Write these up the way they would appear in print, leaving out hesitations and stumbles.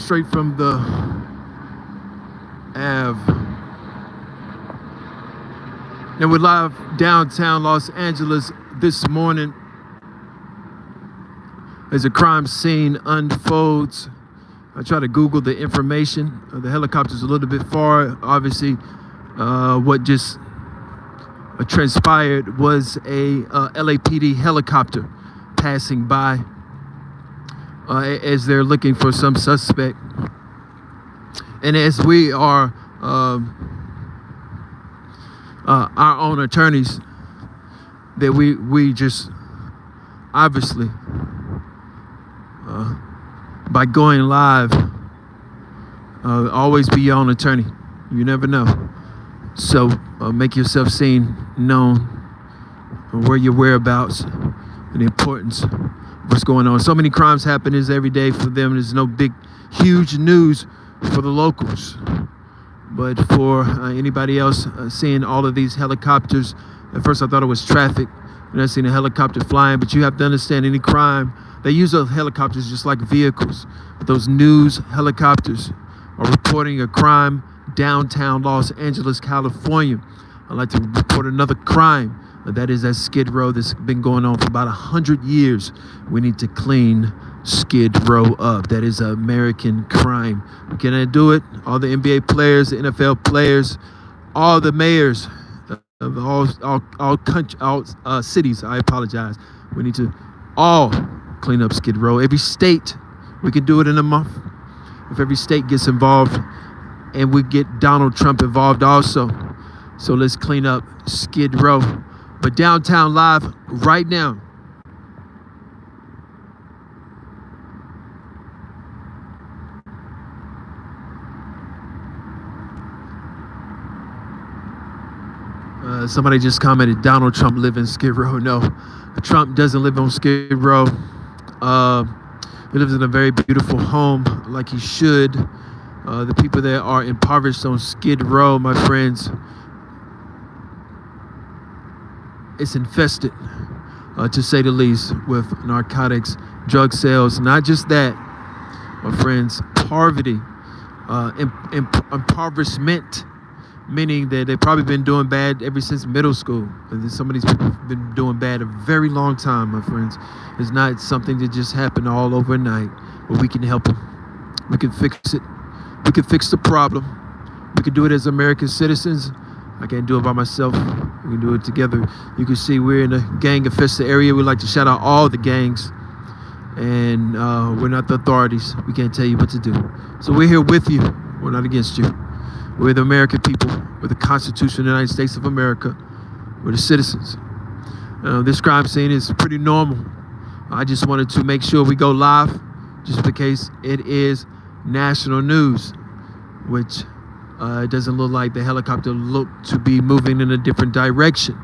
straight from the Ave. And we're live downtown Los Angeles this morning as a crime scene unfolds. I try to Google the information. The helicopter's a little bit far. Obviously, what just transpired was a LAPD helicopter passing by as they're looking for some suspect. And as we are our own attorneys, that we just obviously by going live, always be your own attorney. You never know. So make yourself seen, known, where your whereabouts, and the importance of what's going on. So many crimes happening every day for them. There's no big, huge news for the locals. But for anybody else seeing all of these helicopters, at first I thought it was traffic, and I seen a helicopter flying. But you have to understand, any crime, they use those helicopters just like vehicles. But those news helicopters are reporting a crime downtown Los Angeles, California. I'd like to report another crime. That is at Skid Row. That's been going on for about 100 years. We need to clean Skid Row up. That is an American crime. Can I do it? All the NBA players, the NFL players, all the mayors of all cities. I apologize. We need to all clean up Skid Row. Every state, we can do it in a month. If every state gets involved, and we get Donald Trump involved also. So let's clean up Skid Row. But downtown live right now. Somebody just commented, Donald Trump live in Skid Row. No, Trump doesn't live on Skid Row. He lives in a very beautiful home, like he should. The people that are impoverished on Skid Row, my friends, it's infested, to say the least, with narcotics, drug sales. Not just that, my friends, poverty, impoverishment, meaning that they've probably been doing bad ever since middle school. And some of these people have been doing bad a very long time, my friends. It's not something that just happened all overnight, but we can help them. We can fix it. We can fix the problem. We can do it as American citizens. I can't do it by myself. We can do it together. You can see we're in a gang-infested area. We like to shout out all the gangs. And we're not the authorities. We can't tell you what to do. So we're here with you. We're not against you. We're the American people. We're the Constitution of the United States of America. We're the citizens. This crime scene is pretty normal. I just wanted to make sure we go live, just in case it is national news, which it doesn't look like the helicopter looked to be moving in a different direction.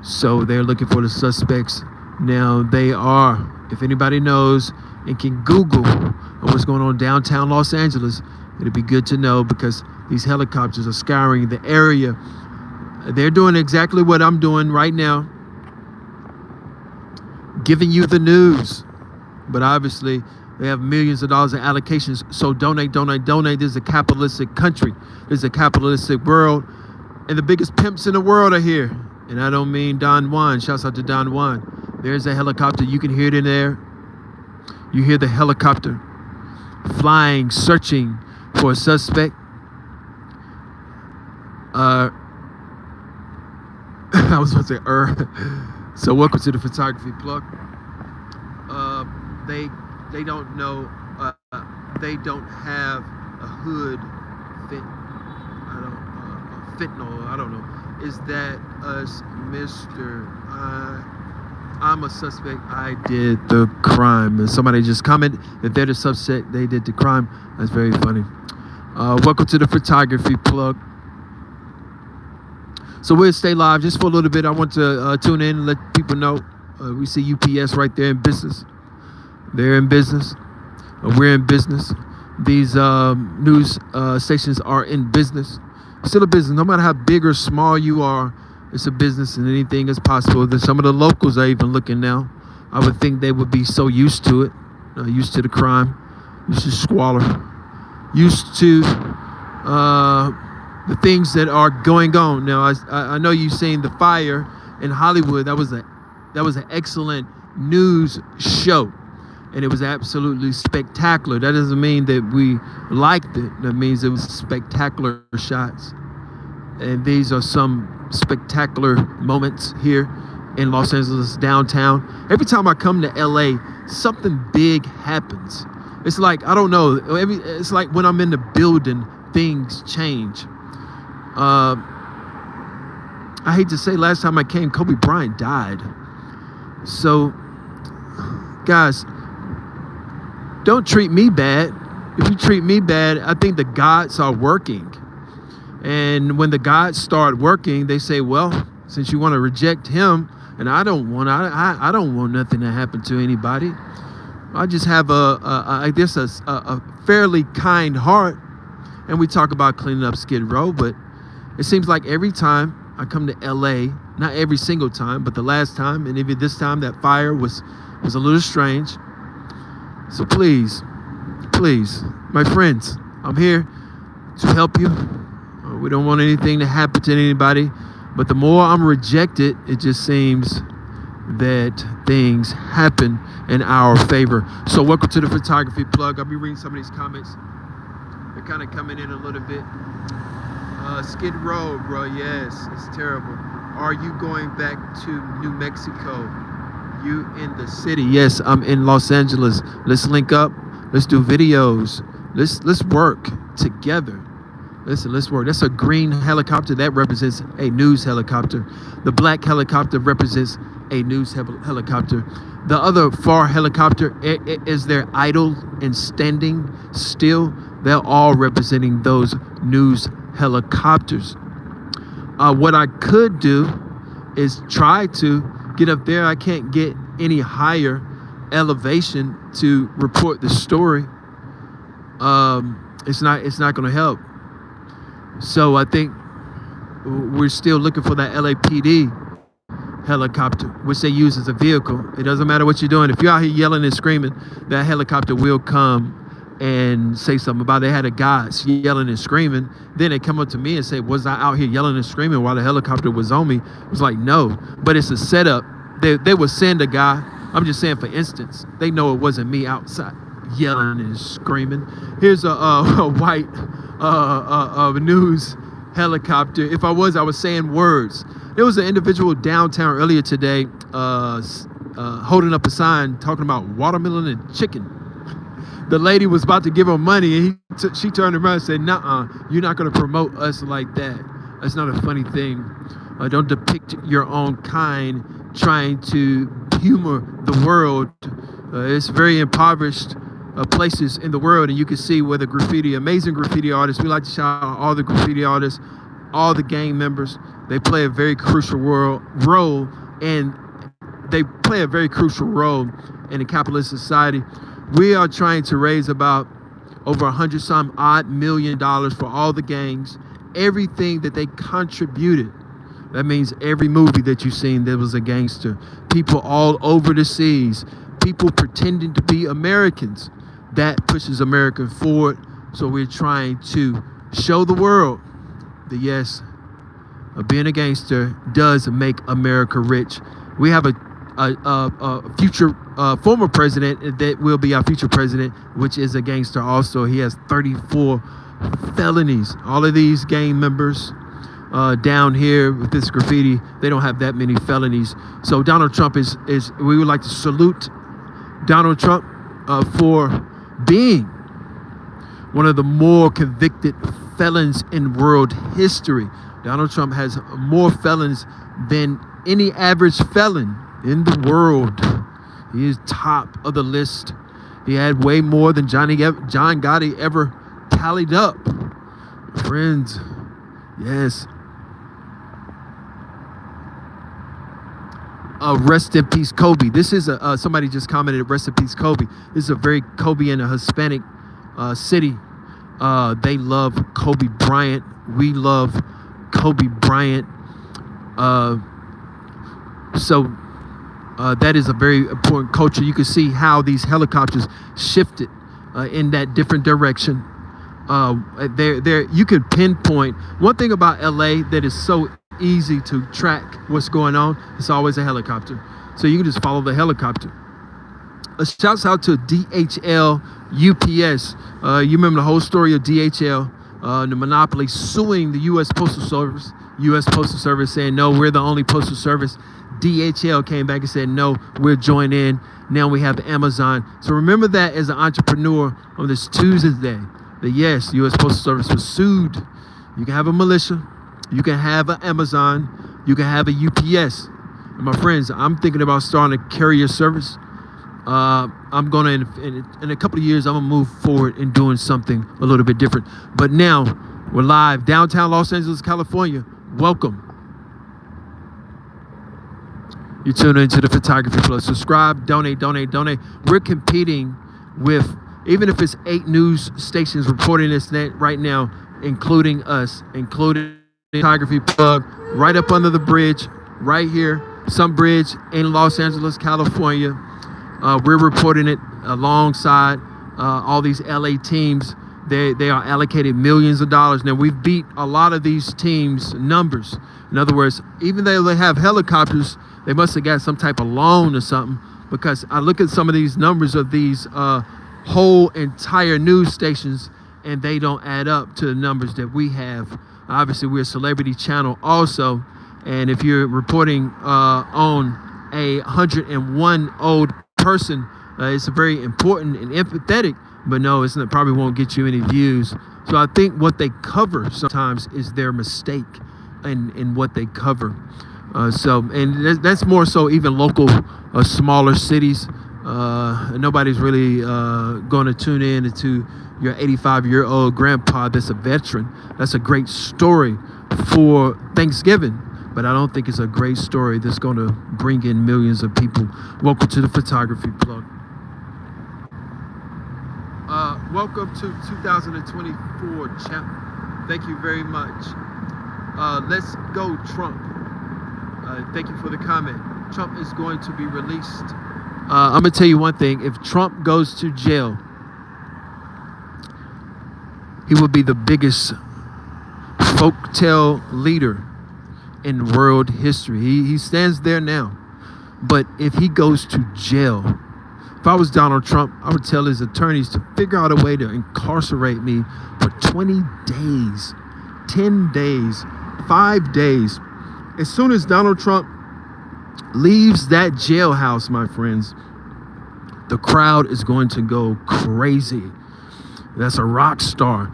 So they're looking for the suspects. Now they are, if anybody knows and can Google what's going on downtown Los Angeles, it'd be good to know, because these helicopters are scouring the area. They're doing exactly what I'm doing right now, giving you the news. But obviously, they have millions of dollars in allocations, so donate, donate, donate. This is a capitalistic country. This is a capitalistic world, and the biggest pimps in the world are here. And I don't mean Don Juan. Shouts out to Don Juan. There's a helicopter. You can hear it in there. You hear the helicopter flying, searching for a suspect. I was about to say, So welcome to the photography plug. They don't know. They don't have a hood fentanyl. I don't know. Is that us, Mr.? I'm a suspect. I did the crime. And somebody just commented that they're the suspect. They did the crime. That's very funny. Welcome to the photography plug. So we'll stay live just for a little bit. I want to tune in and let people know. We see UPS right there in business. They're in business. We're in business. These news stations are in business. Still a business. No matter how big or small you are, it's a business, and anything is possible. Then some of the locals are even looking now. I would think they would be so used to it, used to the crime. used to squalor, used to the things that are going on. Now, I know you've seen the fire in Hollywood. That was an excellent news show, and it was absolutely spectacular. That doesn't mean that we liked it. That means it was spectacular shots. And these are some spectacular moments here in Los Angeles downtown. Every time I come to LA, something big happens. It's like, I don't know, it's like when I'm in the building, things change. I hate to say, last time I came, Kobe Bryant died. So, guys, don't treat me bad. If you treat me bad, I think the gods are working. And when the gods start working, they say, well, since you want to reject him, and I don't want nothing to happen to anybody. I just have I guess a fairly kind heart. And we talk about cleaning up Skid Row, but it seems like every time I come to LA, not every single time, but the last time, and even this time, that fire was a little strange. So please, my friends, I'm here to help you. We don't want anything to happen to anybody, but the more I'm rejected, it just seems that things happen in our favor. So welcome to the Photography Plug. I'll be reading some of these comments. They're kind of coming in a little bit. Skid Row, bro, yes, it's terrible. Are you going back to New Mexico? You in the city? Yes, I'm in Los Angeles. Let's link up. Let's do videos. Let's work together. Listen, let's work. That's a green helicopter. That represents a news helicopter. The black helicopter represents a news helicopter. The other far helicopter is there idle and standing still. They're all representing those news helicopters. What I could do is try to get up there. I can't get any higher elevation to report the story. It's not going to help. So I think we're still looking for that LAPD helicopter, which they use as a vehicle. It doesn't matter what you're doing. If you're out here yelling and screaming, that helicopter will come and say something about it. They had a guy yelling and screaming. Then they come up to me and say, was I out here yelling and screaming while the helicopter was on me? I was like, no, but it's a setup. They would send a guy. I'm just saying, for instance, they know it wasn't me outside yelling and screaming. Here's a white news helicopter. If I was saying words. There was an individual downtown earlier today holding up a sign talking about watermelon and chicken. The lady was about to give her money, and she turned around and said, "Nuh-uh, you're not going to promote us like that. That's not a funny thing. Don't depict your own kind trying to humor the world. It's very impoverished places in the world, and you can see where the amazing graffiti artists, we like to shout out all the graffiti artists, all the gang members. They play a very crucial role, and they play a very crucial role in a capitalist society. We are trying to raise about over $100-some-odd million for all the gangs, everything that they contributed. That means every movie that you've seen, there was a gangster. People all over the seas, people pretending to be Americans. That pushes America forward. So we're trying to show the world that yes, being a gangster does make America rich. We have a future former president that will be our future president, which is a gangster also. He has 34 felonies. All of these gang members down here with this graffiti, they don't have that many felonies. So Donald Trump is we would like to salute Donald Trump for being one of the more convicted felons in world history. Donald Trump has more felons than any average felon in the world. He is top of the list. He had way more than John Gotti ever tallied up. Friends, yes. Rest in peace, Kobe. This is somebody just commented, rest in peace, Kobe. This is a very Kobe and a Hispanic city. They love Kobe Bryant. We love Kobe Bryant. So that is a very important culture. You can see how these helicopters shifted in that different direction. There you can pinpoint one thing about LA that is so easy to track what's going on. It's always a helicopter, so you can just follow the helicopter. Shouts out to DHL, UPS. You remember the whole story of DHL, the monopoly suing the U.S. Postal Service. U.S. Postal Service saying, no, we're the only postal service. DHL came back and said, no, we're joined in. Now we have Amazon. So remember that as an entrepreneur on this Tuesday, that yes, U.S. Postal Service was sued. You can have a militia. You can have an Amazon. You can have a UPS. And my friends, I'm thinking about starting a carrier service. I'm gonna in a couple of years, I'm gonna move forward in doing something a little bit different. But now we're live downtown Los Angeles, California. Welcome. You tune into the Photography Plus. Subscribe, donate. We're competing with, even if it's 8 news stations reporting this right now, including us, including Photography Plug, right up under the bridge, right here, some bridge in Los Angeles, California. We're reporting it alongside all these LA teams. They are allocated millions of dollars. Now, we've beat a lot of these teams' numbers. In other words, even though they have helicopters, they must have got some type of loan or something, because I look at some of these numbers of these whole entire news stations, and they don't add up to the numbers that we have. Obviously, we're a celebrity channel also, and if you're reporting on a 101-old person, it's very important and empathetic, but no, it probably won't get you any views. So I think what they cover sometimes is their mistake in what they cover. And that's more so even local, smaller cities. Nobody's really going to tune in to your 85-year-old grandpa that's a veteran. That's a great story for Thanksgiving, but I don't think it's a great story that's going to bring in millions of people. Welcome to the Photography Plug. Welcome to 2024, champ. Thank you very much. Let's go, Trump. Thank you for the comment. Trump is going to be released. I'm going to tell you one thing. If Trump goes to jail, he will be the biggest folktale leader in world history. He stands there now. But if he goes to jail, if I was Donald Trump, I would tell his attorneys to figure out a way to incarcerate me for 20 days, 10 days, 5 days. As soon as Donald Trump leaves that jailhouse, my friends, the crowd is going to go crazy. That's a rock star.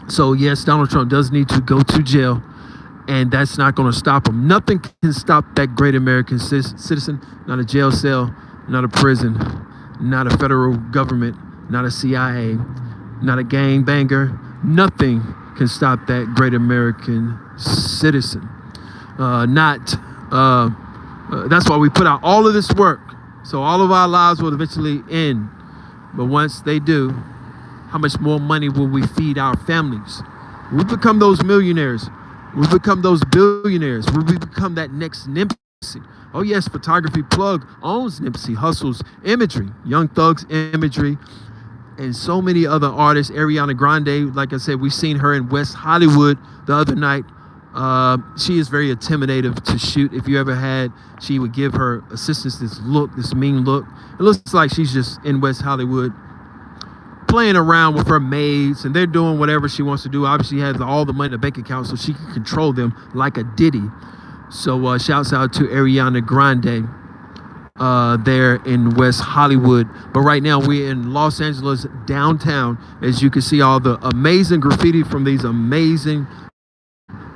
So yes, Donald Trump does need to go to jail, and that's not going to stop him. Nothing can stop that great American citizen. Not a jail cell, not a prison, not a federal government, not a CIA, not a gangbanger. Nothing can stop that great American citizen. That's why we put out all of this work. So all of our lives will eventually end. But once they do, how much more money will we feed our families? We become those millionaires. We become those billionaires. We become that next Nipsey. Oh yes, Photography Plug owns Nipsey Hussle's imagery, Young Thug's imagery, and so many other artists. Ariana Grande, like I said, we seen her in West Hollywood the other night. She is very intimidating to shoot. If you ever had, she would give her assistants this look, this mean look. It looks like she's just in West Hollywood playing around with her maids, and they're doing whatever she wants to do. Obviously, she has all the money in the bank account, so she can control them like a Diddy. So shouts out to Ariana Grande there in West Hollywood. But right now we're in Los Angeles downtown. As you can see, all the amazing graffiti from these amazing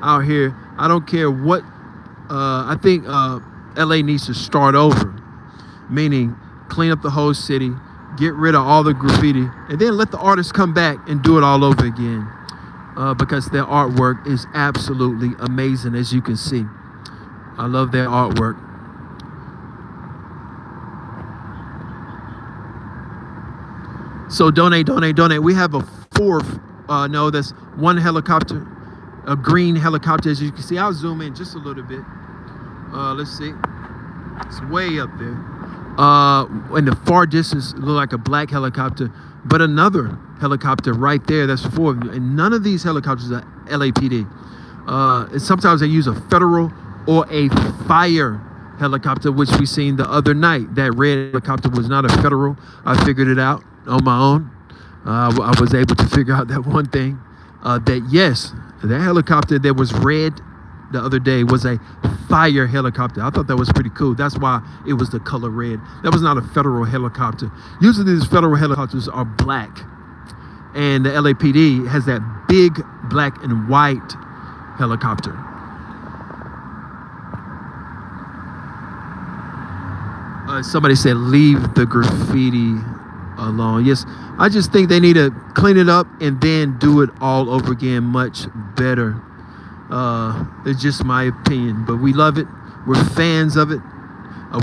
out here. I don't care what, I think LA needs to start over, meaning clean up the whole city, get rid of all the graffiti, and then let the artists come back and do it all over again, because their artwork is absolutely amazing, as you can see. I love their artwork. So donate. We have a fourth, that's one helicopter, a green helicopter, as you can see. I'll zoom in just a little bit. Let's see. It's way up there. In the far distance, it looked like a black helicopter. but another helicopter right there. That's 4 of them. And none of these helicopters are LAPD. And sometimes they use a federal or a fire helicopter, which we seen the other night. That red helicopter was not a federal. I figured it out on my own. I was able to figure out that one thing, that yes, that helicopter that was red the other day was a fire helicopter. I thought that was pretty cool. That's why it was the color red. That was not a federal helicopter. Usually these federal helicopters are black, and the LAPD has that big black and white helicopter. Somebody said leave the graffiti alone. Yes, I just think they need to clean it up and then do it all over again much better. It's just my opinion, but we love it. We're fans of it.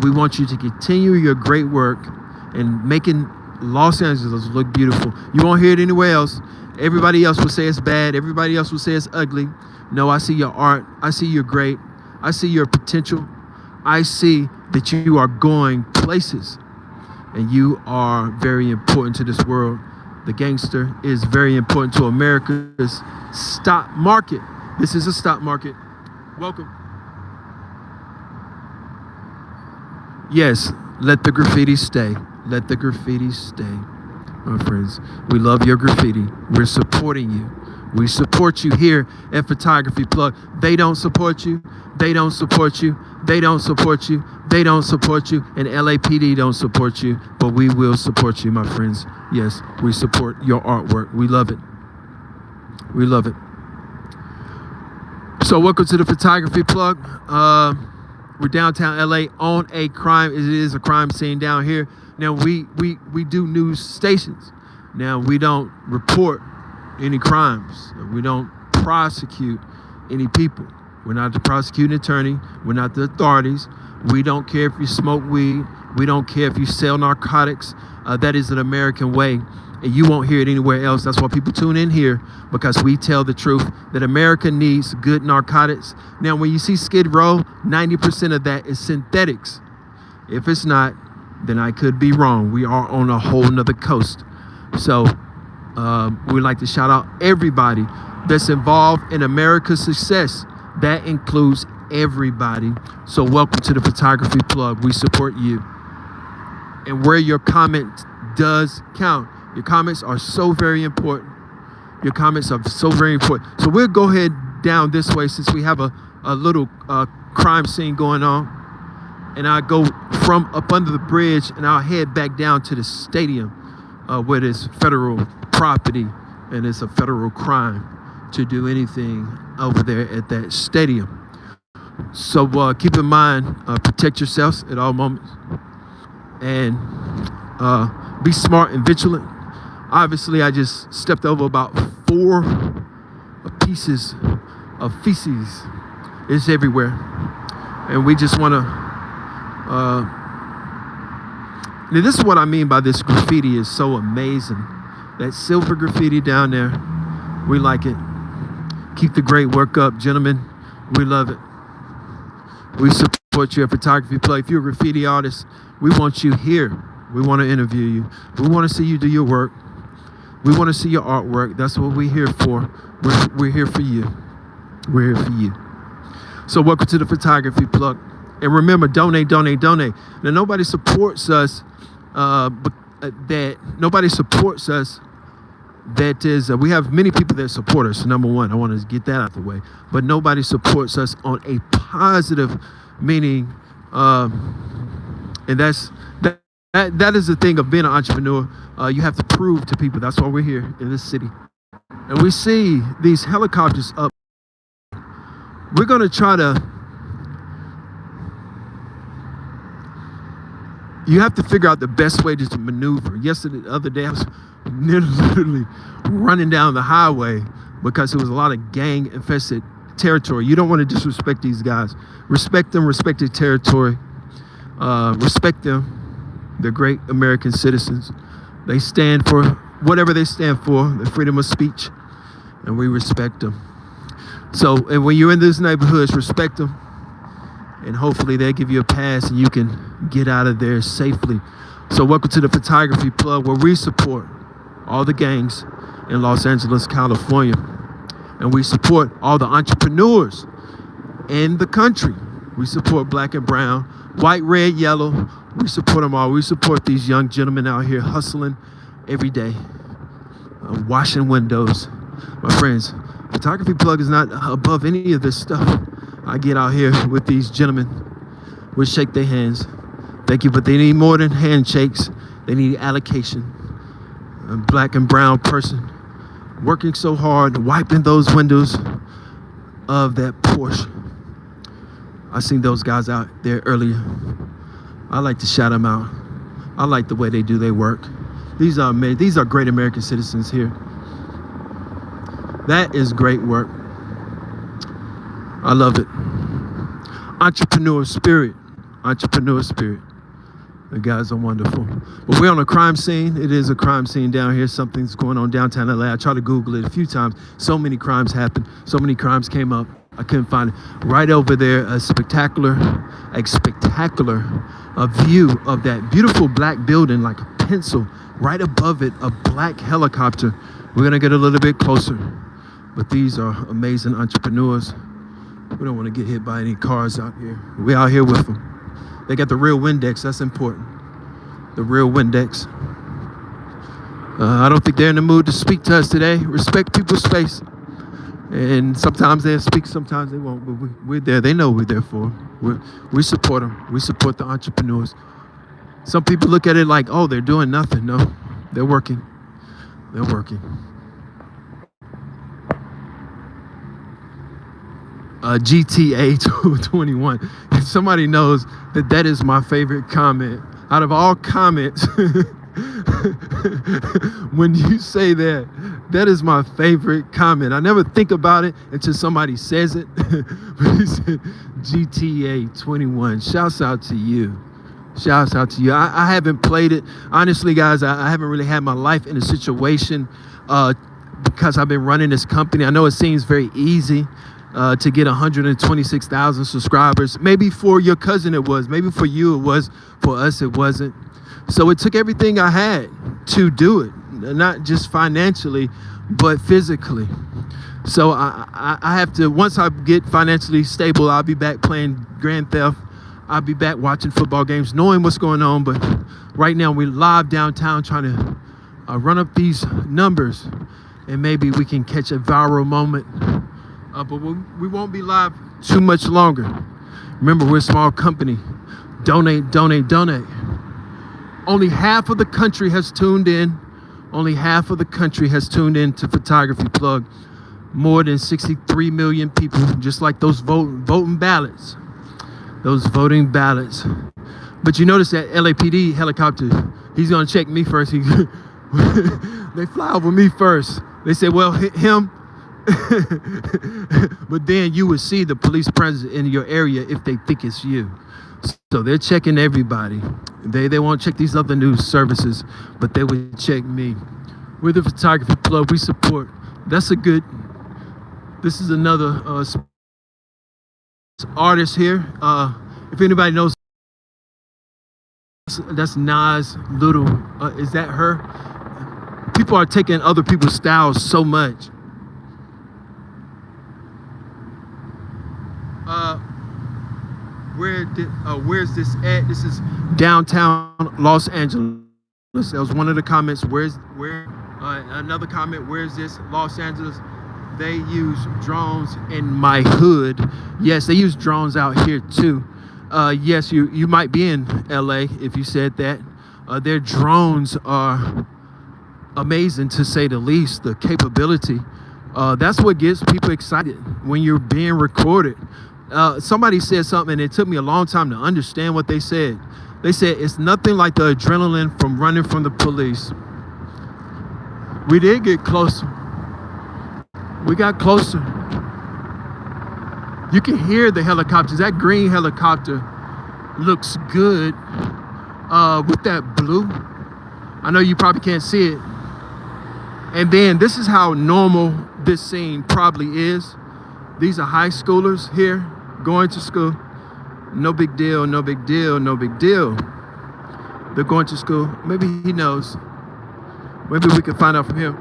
We want you to continue your great work and making Los Angeles look beautiful. You won't hear it anywhere else. Everybody else will say it's bad. Everybody else will say it's ugly. No, I see your art. I see you're great. I see your potential. I see that you are going places, and you are very important to this world. The gangster is very important to America's stock market. This is a stock market. Welcome. Yes, let the graffiti stay. Let the graffiti stay. My friends, we love your graffiti. We're supporting you. We support you here at Photography Plug. They don't support you. They don't support you. They don't support you. They don't support you. And LAPD don't support you. But we will support you, my friends. Yes, we support your artwork. We love it. We love it. So welcome to the Photography Plug. We're downtown LA on a crime. It is a crime scene down here. Now we do news stations. Now we don't report any crimes. We don't prosecute any people. We're not the prosecuting attorney. We're not the authorities. We don't care if you smoke weed. We don't care if you sell narcotics. That is an American way, and you won't hear it anywhere else. That's why people tune in here, because we tell the truth that America needs good narcotics. Now, when you see Skid Row, 90% of that is synthetics. If it's not, then I could be wrong. We are on a whole nother coast. So we'd like to shout out everybody that's involved in America's success. That includes everybody. So welcome to the Photography Plug. We support you. And where your comment does count. Your comments are so very important. Your comments are so very important. So we'll go ahead down this way, since we have a little crime scene going on. And I go from up under the bridge, and I'll head back down to the stadium where there's federal property, and it's a federal crime to do anything over there at that stadium. So keep in mind, protect yourselves at all moments, and be smart and vigilant. Obviously, I just stepped over about 4 pieces of feces. It's everywhere, and we just want to. Now, this is what I mean by this graffiti is so amazing. That silver graffiti down there, we like it. Keep the great work up, gentlemen. We love it. We support you at Photography Plug. If you're a graffiti artist, we want you here. We want to interview you. We want to see you do your work. We want to see your artwork. That's what we're here for. We're here for you. We're here for you. So welcome to the Photography Plug. And remember, donate, donate, donate. Now, nobody supports us. Nobody supports us. That is, we have many people that support us. Number one, I want to get that out of the way. But nobody supports us on a positive meaning, and that is the thing of being an entrepreneur. You have to prove to people. That's why we're here in this city. And we see these helicopters up. We're going to try to. You have to figure out the best way to maneuver. The other day, I was literally running down the highway because it was a lot of gang-infested territory. You don't want to disrespect these guys. Respect them, respect their territory. Respect them. They're great American citizens. They stand for whatever they stand for, the freedom of speech, and we respect them. So, and when you're in these neighborhoods, respect them. And hopefully they'll give you a pass and you can get out of there safely. So welcome to the Photography Plug, where we support all the gangs in Los Angeles, California. And we support all the entrepreneurs in the country. We support black and brown, white, red, yellow. We support them all. We support these young gentlemen out here hustling every day, washing windows. My friends, Photography Plug is not above any of this stuff. I get out here with these gentlemen. We shake their hands. Thank you, but they need more than handshakes. They need allocation. A black and brown person working so hard, wiping those windows of that Porsche. I seen those guys out there earlier. I like to shout them out. I like the way they do their work. These are great American citizens here. That is great work. I love it. Entrepreneur spirit. Entrepreneur spirit. The guys are wonderful. But we're on a crime scene. It is a crime scene down here. Something's going on downtown LA. I tried to Google it a few times. So many crimes happened. So many crimes came up. I couldn't find it. Right over there, a spectacular view of that beautiful black building, like a pencil. Right above it, a black helicopter. We're gonna get a little bit closer. But these are amazing entrepreneurs. We don't want to get hit by any cars out here. We're out here with them. They got the real Windex. That's important. The real Windex. I don't think they're in the mood to speak to us today. Respect people's space. And sometimes they'll speak, sometimes they won't. But we're there. They know we're there for them. We support them. We support the entrepreneurs. Some people look at it like, oh, they're doing nothing. No, they're working. They're working. GTA 21. If somebody knows that is my favorite comment. Out of all comments, when you say that is my favorite comment. I never think about it until somebody says it. But he said GTA 21. Shouts out to you. Shouts out to you. I haven't played it. Honestly, guys, I haven't really had my life in a situation because I've been running this company. I know it seems very easy to get 126,000 subscribers. Maybe for your cousin it was. Maybe for you it was. For us it wasn't. So it took everything I had to do it. Not just financially, but physically. So I have to, once I get financially stable, I'll be back playing Grand Theft. I'll be back watching football games, knowing what's going on. But right now we're live downtown trying to run up these numbers. And maybe we can catch a viral moment. But we won't be live too much longer. Remember, we're a small company. Donate, donate, donate. Only half of the country has tuned in. Only half of the country has tuned in to Photography Plug. More than 63 million people, just like those voting ballots. Those voting ballots. But you notice that LAPD helicopter, he's gonna check me first. They fly over me first. They say, well, him. But then you would see the police presence in your area if they think it's you. So they're checking everybody. They won't check these other news services, but they would check me. We're the Photography Plug. We support. That's a good. This is another artist here. If anybody knows, that's Nas Little. Is that her? People are taking other people's styles so much. Where's this at? This is downtown Los Angeles. That was one of the comments. Another comment, where's this? Los Angeles. They use drones in my hood. Yes, they use drones out here too. Yes, you might be in LA if you said that. Their drones are amazing, to say the least. The capability. That's what gets people excited when you're being recorded. Somebody said something, and it took me a long time to understand what they said. They said it's nothing like the adrenaline from running from the police. We did get closer. We got closer. You can hear the helicopters. That green helicopter looks good with that blue. I know you probably can't see it. And then this is how normal this scene probably is. These are high schoolers here going to school. No big deal, no big deal, no big deal. They're going to school. Maybe he knows. Maybe we can find out from him.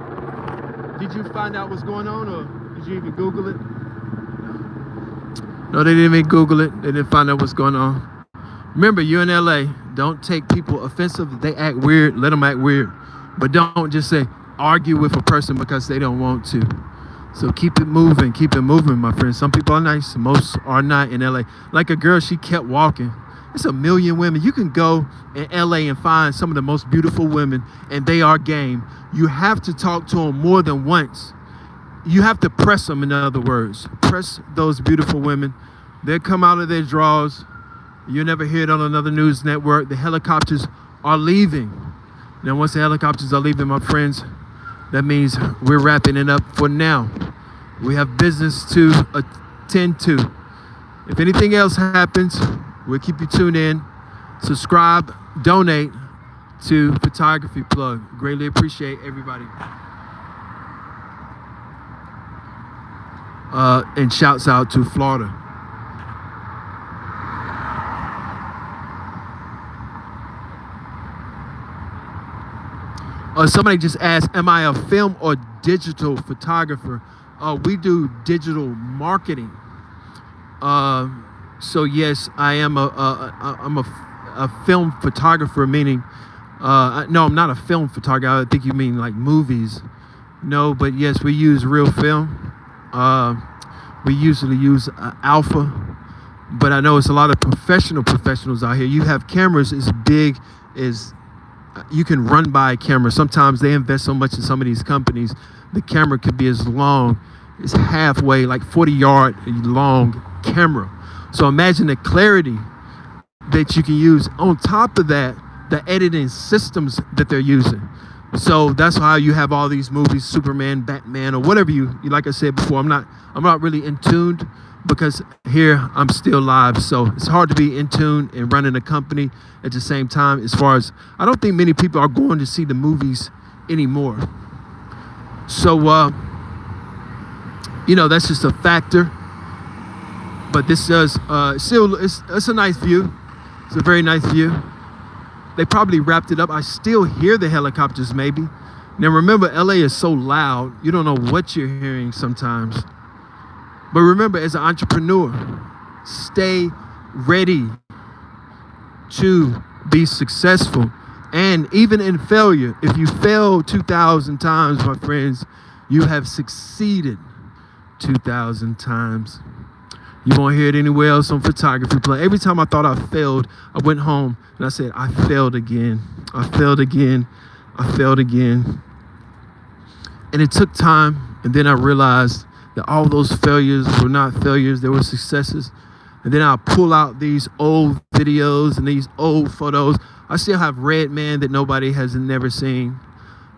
Did you find out what's going on, or did you even Google it? No, they didn't even Google it. They didn't find out what's going on. Remember, you're in LA. Don't take people offensive. If they act weird, let them act weird. But don't just say, argue with a person because they don't want to. So keep it moving, my friends. Some people are nice, most are not in LA. Like a girl, she kept walking. It's a million women. You can go in LA and find some of the most beautiful women, and they are game. You have to talk to them more than once. You have to press them, in other words. Press those beautiful women. They'll come out of their drawers. You'll never hear it on another news network. The helicopters are leaving. Now, once the helicopters are leaving, my friends, that means we're wrapping it up for now. We have business to attend to. If anything else happens, we'll keep you tuned in. Subscribe, donate to Photography Plug. Greatly appreciate everybody. And shouts out to Florida. Somebody just asked, am I a film or digital photographer? We do digital marketing. So yes, I am I'm a film photographer, meaning, no, I'm not a film photographer. I think you mean like movies. No, but yes, we use real film. We usually use Alpha, but I know it's a lot of professionals out here. You have cameras as big as you can run by a camera. Sometimes they invest so much in some of these companies, the camera could be as long as halfway, like 40-yard long camera. So imagine the clarity that you can use. On top of that, the editing systems that they're using. So that's how you have all these movies, Superman, Batman, or whatever you like I said before, I'm not really in tune, because here I'm still live. So it's hard to be in tune and running a company at the same time. As far as, I don't think many people are going to see the movies anymore. So, that's just a factor. But this does, it's a nice view. It's a very nice view. They probably wrapped it up. I still hear the helicopters maybe. Now remember, LA is so loud, you don't know what you're hearing sometimes. But remember, as an entrepreneur, stay ready to be successful. And even in failure, if you fail 2,000 times, my friends, you have succeeded 2,000 times. You won't hear it anywhere else on Photography Plug. Every time I thought I failed, I went home and I said, I failed again. I failed again. I failed again. And it took time. And then I realized that all those failures were not failures. They were successes. And then I'll pull out these old videos and these old photos. I still have Red Man that nobody has never seen.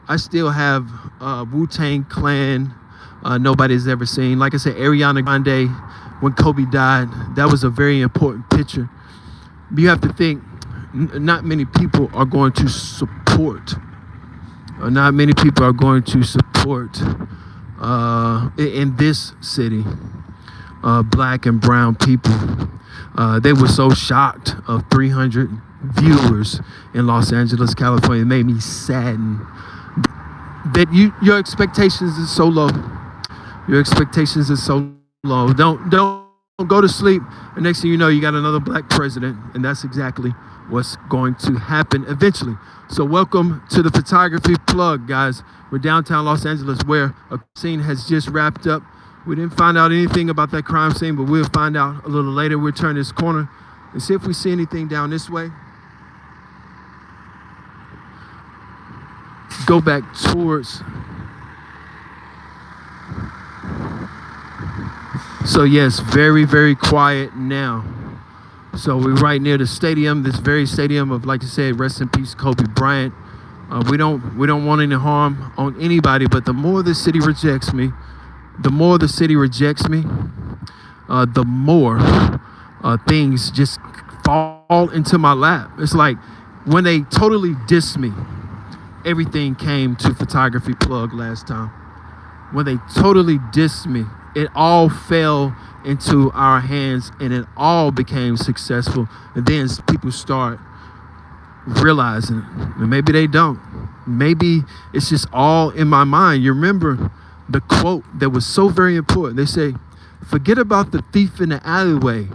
I still have Wu-Tang Clan nobody's ever seen. Like I said, Ariana Grande, when Kobe died, that was a very important picture. But you have to think, not many people are going to support. Not many people are going to support in this city, black and brown people. They were so shocked of 300 viewers in Los Angeles, California. It made me saddened that your expectations is so low. Your expectations is so low. Don't go to sleep. And next thing you know, you got another black president, and that's exactly what's going to happen eventually. So welcome to the Photography Plug, guys. We're downtown Los Angeles, where a scene has just wrapped up. We didn't find out anything about that crime scene, but we'll find out a little later. We'll turn this corner and see if we see anything down this way. Go back towards. So yes, very, very quiet now. So we're right near the stadium, this very stadium of, like I said, rest in peace, Kobe Bryant. We don't want any harm on anybody, but the more the city rejects me, the more things just fall into my lap. It's like when they totally diss me, everything came to Photography Plug last time. When they totally dissed me, it all fell into our hands and it all became successful. And then people start realizing it. And maybe they don't. Maybe it's just all in my mind. You remember the quote that was so very important. They say, forget about the thief in the alleyway.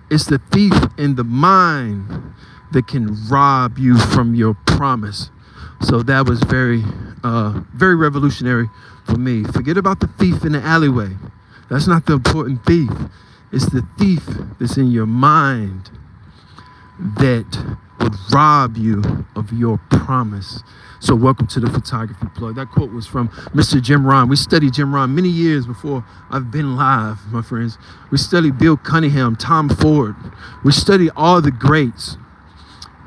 It's the thief in the mind that can rob you from your promise. So that was very, very revolutionary for me. Forget about the thief in the alleyway. That's not the important thief. It's the thief that's in your mind that would rob you of your promise. So welcome to the Photography Plug. That quote was from Mr. Jim Rohn. We studied Jim Rohn many years before I've been live, my friends. We studied Bill Cunningham, Tom Ford. We studied all the greats,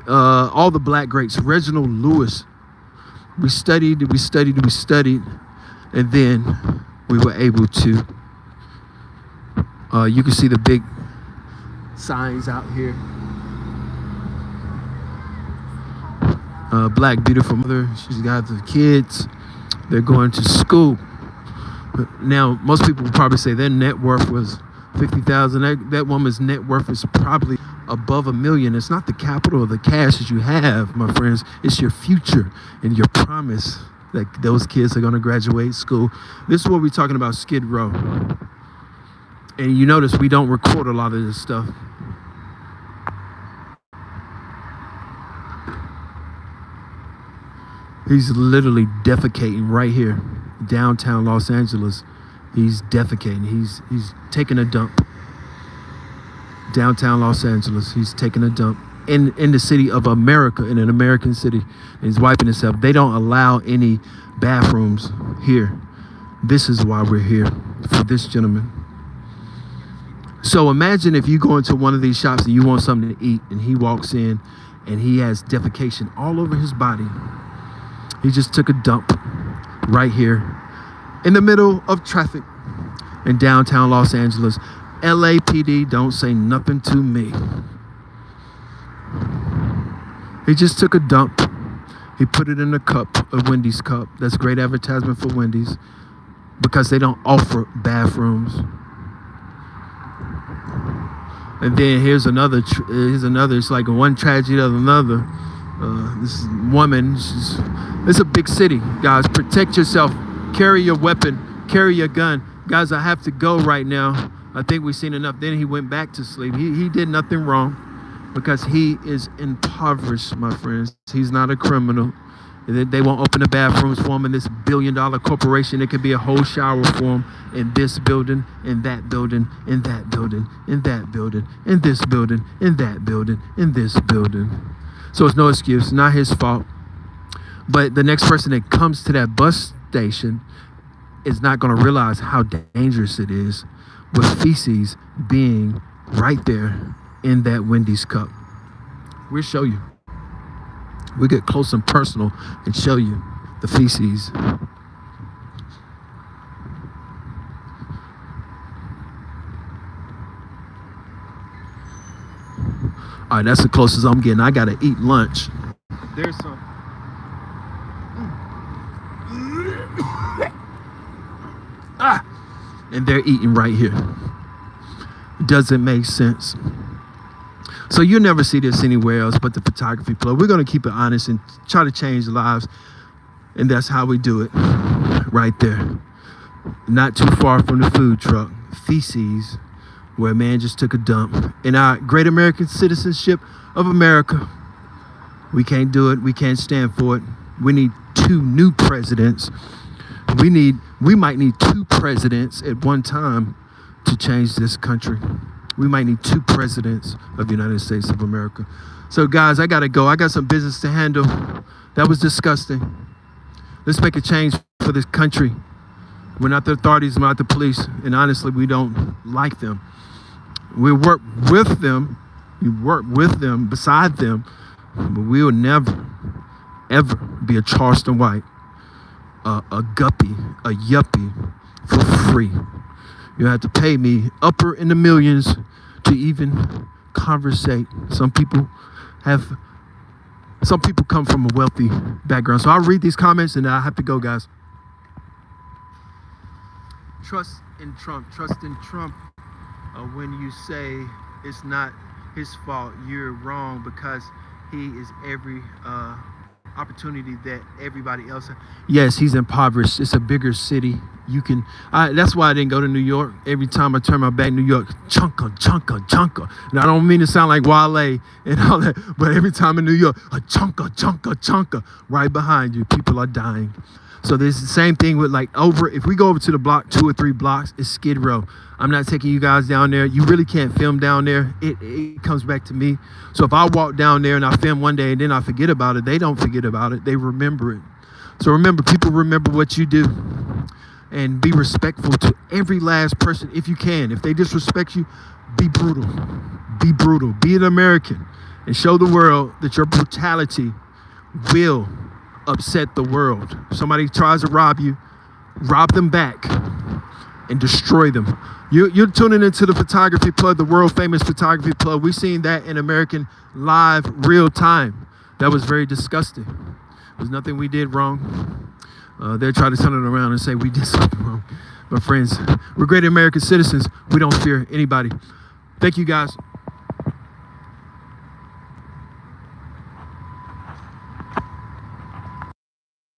all the black greats, Reginald Lewis. We studied, and then we were able to, you can see the big signs out here. Black beautiful mother, she's got the kids, they're going to school. Now, most people would probably say their net worth was $50,000. That woman's net worth is probably above $1 million. It's not the capital or the cash that you have, my friends. It's your future and your promise that those kids are going to graduate school. This is what we're talking about, Skid Row. And you notice we don't record a lot of this stuff. He's literally defecating right here, downtown Los Angeles. He's defecating. He's taking a dump. Downtown Los Angeles. He's taking a dump in the city of America, in an American city. And he's wiping himself. They don't allow any bathrooms here. This is why we're here, for this gentleman. So imagine if you go into one of these shops and you want something to eat, and he walks in and he has defecation all over his body. He just took a dump right here in the middle of traffic in downtown Los Angeles. LAPD, don't say nothing to me. He just took a dump. He put it in a cup, a Wendy's cup. That's great advertisement for Wendy's because they don't offer bathrooms. And then here's another, it's like one tragedy of another. This woman, it's a big city, guys. Protect yourself. Carry your weapon. Carry your gun. Guys, I have to go right now. I think we've seen enough. Then he went back to sleep. He did nothing wrong because he is impoverished, my friends. He's not a criminal. They won't open the bathrooms for him in this billion-dollar corporation. It could be a whole shower for him in this building, in that building, in that building, in that building, in this building, in that building, in this building. So it's no excuse, not his fault. But the next person that comes to that bus station is not going to realize how dangerous it is with feces being right there in that Wendy's cup. We'll show you. We'll get close and personal and show you the feces. All right, that's the closest I'm getting. I got to eat lunch. There's some. And they're eating right here. Doesn't make sense. So you'll never see this anywhere else but the Photography Plug. We're going to keep it honest and try to change lives. And that's how we do it. Right there. Not too far from the food truck. Feces, where a man just took a dump. In our great American citizenship of America, we can't do it. We can't stand for it. We need 2 new presidents. We might need 2 presidents at one time to change this country. We might need 2 presidents of the United States of America. So guys, I gotta go. I got some business to handle. That was disgusting. Let's make a change for this country. We're not the authorities, we're not the police, and honestly, we don't like them. We work with them. We work with them, beside them, but we will never, ever be a Charleston White, a guppy, a yuppie for free. You have to pay me upper in the millions to even conversate. Some people come from a wealthy background. So I'll read these comments and I have to go, guys. Trust in Trump. Trust in Trump when you say it's not his fault. You're wrong because he is every opportunity that everybody else has. Yes, he's impoverished. It's a bigger city. That's why I didn't go to New York. Every time I turn my back, New York, chunka, chunka, chunka. And I don't mean to sound like Wale and all that, but every time in New York, a chunka, chunka, chunka, right behind you, people are dying. So there's the same thing with if we go over to the block, 2 or 3 blocks, it's Skid Row. I'm not taking you guys down there. You really can't film down there. It comes back to me. So if I walk down there and I film one day and then I forget about it, they don't forget about it. They remember it. So remember, people remember what you do. And be respectful to every last person if you can. If they disrespect you, be brutal. Be brutal. Be an American and show the world that your brutality will upset the world. If somebody tries to rob you, rob them back and destroy them. You're tuning into the Photography Plug, the world famous Photography Plug. We've seen that in American live real time. That was very disgusting. There's nothing we did wrong. They're trying to turn it around and say we did something wrong. But friends, we're great American citizens. We don't fear anybody. Thank you guys.